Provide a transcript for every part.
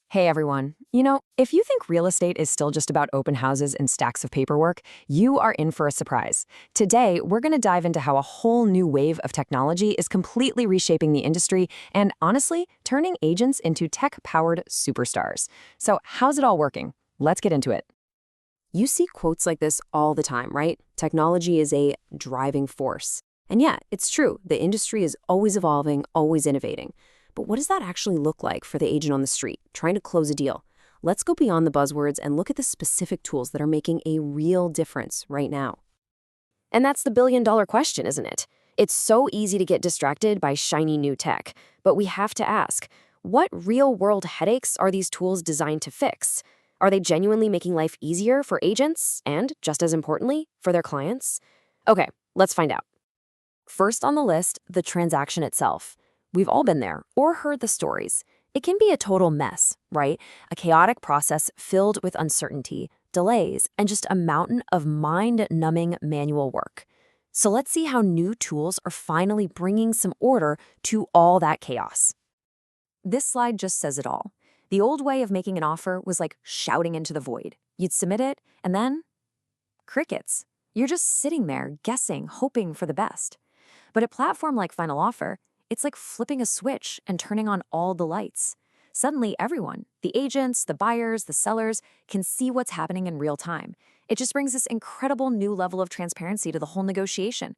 Hey everyone. If you think real estate is still just about open houses and stacks of paperwork, you are in for a surprise. Today, we're going to dive into how a whole new wave of technology is completely reshaping the industry and, honestly, turning agents into tech-powered superstars. So, how's it all working? Let's get into it. You see quotes like this all the time, right? Technology is a driving force. And yeah, it's true. The industry is always evolving, always innovating. But what does that actually look like for the agent on the street trying to close a deal? Let's go beyond the buzzwords and look at the specific tools that are making a real difference right now. And that's the billion-dollar question, isn't it? It's so easy to get distracted by shiny new tech, but we have to ask, what real-world headaches are these tools designed to fix? Are they genuinely making life easier for agents and, just as importantly, for their clients? Okay, let's find out. First on the list, the transaction itself. We've all been there or heard the stories. It can be a total mess, right? A chaotic process filled with uncertainty, delays, and just a mountain of mind-numbing manual work. So let's see how new tools are finally bringing some order to all that chaos. This slide just says it all. The old way of making an offer was like shouting into the void. You'd submit it, and then crickets. You're just sitting there, guessing, hoping for the best. But a platform like Final Offer, it's like flipping a switch and turning on all the lights. Suddenly, everyone, the agents, the buyers, the sellers, can see what's happening in real time. It just brings this incredible new level of transparency to the whole negotiation.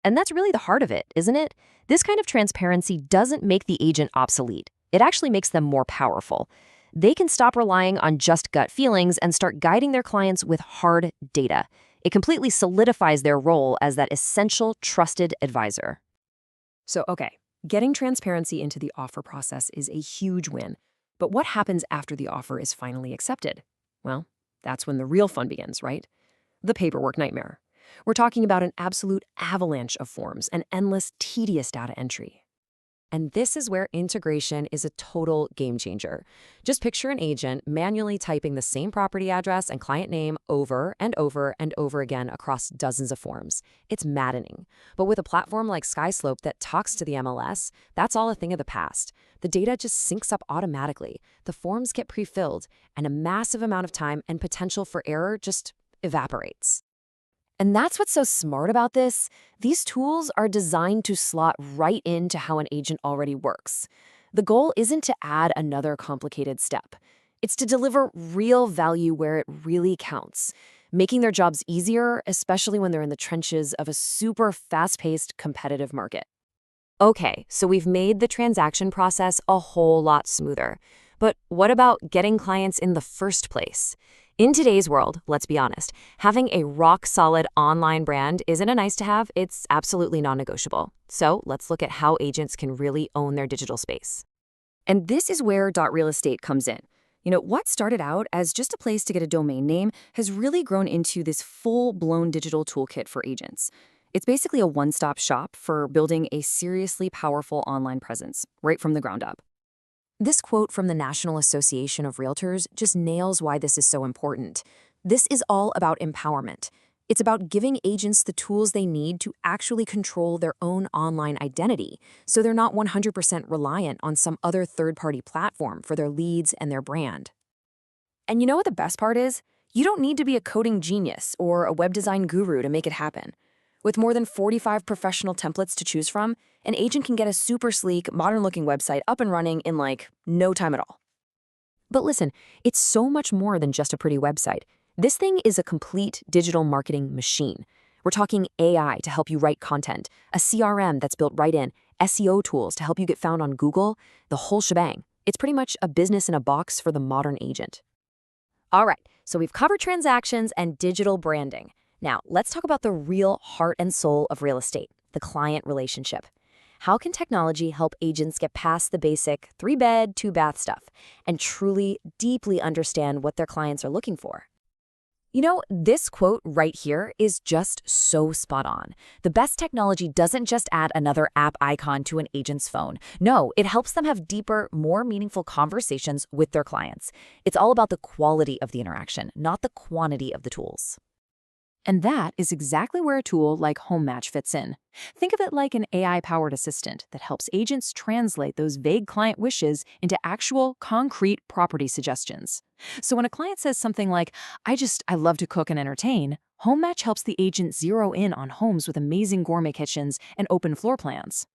And that's really the heart of it, isn't it? This kind of transparency doesn't make the agent obsolete. It actually makes them more powerful. They can stop relying on just gut feelings and start guiding their clients with hard data. It completely solidifies their role as that essential, trusted advisor. Okay, getting transparency into the offer process is a huge win. But what happens after the offer is finally accepted? Well, that's when the real fun begins, right? The paperwork nightmare. We're talking about an absolute avalanche of forms and endless, tedious data entry. And this is where integration is a total game changer. Just picture an agent manually typing the same property address and client name over and over and over again across dozens of forms. It's maddening. But with a platform like SkySlope that talks to the MLS, that's all a thing of the past. The data just syncs up automatically, the forms get pre-filled, and a massive amount of time and potential for error just evaporates. And that's what's so smart about this. These tools are designed to slot right into how an agent already works. The goal isn't to add another complicated step. It's to deliver real value where it really counts, making their jobs easier, especially when they're in the trenches of a super fast-paced, competitive market. Okay, so we've made the transaction process a whole lot smoother. But what about getting clients in the first place? In today's world, let's be honest, having a rock-solid online brand isn't a nice-to-have, it's absolutely non-negotiable. So let's look at how agents can really own their digital space. And this is where .real estate comes in. What started out as just a place to get a domain name has really grown into this full-blown digital toolkit for agents. It's basically a one-stop shop for building a seriously powerful online presence, right from the ground up. This quote from the National Association of Realtors just nails why this is so important. This is all about empowerment. It's about giving agents the tools they need to actually control their own online identity, so they're not 100% reliant on some other third-party platform for their leads and their brand. And you know what the best part is? You don't need to be a coding genius or a web design guru to make it happen. With more than 45 professional templates to choose from, an agent can get a super sleek, modern-looking website up and running in no time at all. But listen, it's so much more than just a pretty website. This thing is a complete digital marketing machine. We're talking AI to help you write content, a CRM that's built right in, SEO tools to help you get found on Google, the whole shebang. It's pretty much a business in a box for the modern agent. All right, so we've covered transactions and digital branding. Now, let's talk about the real heart and soul of real estate, the client relationship. How can technology help agents get past the basic 3-bed, 2-bath stuff and truly, deeply understand what their clients are looking for? This quote right here is just so spot on. The best technology doesn't just add another app icon to an agent's phone. No, it helps them have deeper, more meaningful conversations with their clients. It's all about the quality of the interaction, not the quantity of the tools. And that is exactly where a tool like Home Match fits in. Think of it like an AI-powered assistant that helps agents translate those vague client wishes into actual, concrete property suggestions. So when a client says something like, I love to cook and entertain, Home Match helps the agent zero in on homes with amazing gourmet kitchens and open floor plans.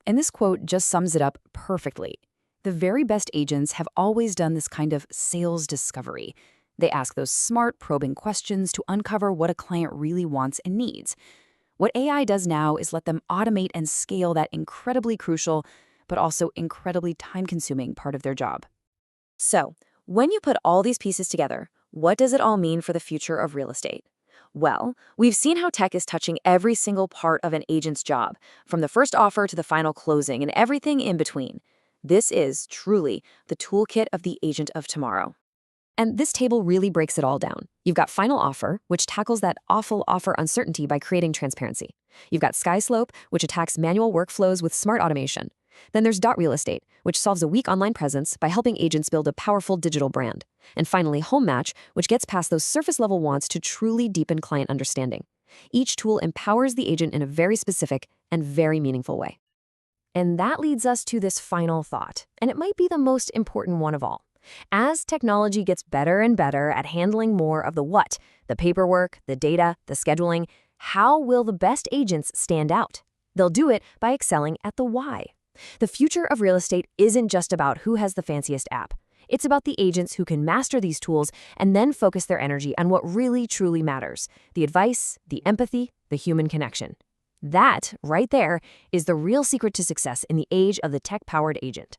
And this quote just sums it up perfectly. The very best agents have always done this kind of sales discovery. They ask those smart, probing questions to uncover what a client really wants and needs. What AI does now is let them automate and scale that incredibly crucial, but also incredibly time-consuming part of their job. So, when you put all these pieces together, what does it all mean for the future of real estate? Well, we've seen how tech is touching every single part of an agent's job, from the first offer to the final closing and everything in between. This is, truly, the toolkit of the agent of tomorrow. And this table really breaks it all down. You've got Final Offer, which tackles that awful offer uncertainty by creating transparency. You've got SkySlope, which attacks manual workflows with smart automation. Then there's Dot Real Estate, which solves a weak online presence by helping agents build a powerful digital brand. And finally, Home Match, which gets past those surface-level wants to truly deepen client understanding. Each tool empowers the agent in a very specific and very meaningful way. And that leads us to this final thought, and it might be the most important one of all. As technology gets better and better at handling more of the what, the paperwork, the data, the scheduling, how will the best agents stand out? They'll do it by excelling at the why. The future of real estate isn't just about who has the fanciest app. It's about the agents who can master these tools and then focus their energy on what really truly matters: the advice, the empathy, the human connection. That, right there, is the real secret to success in the age of the tech-powered agent.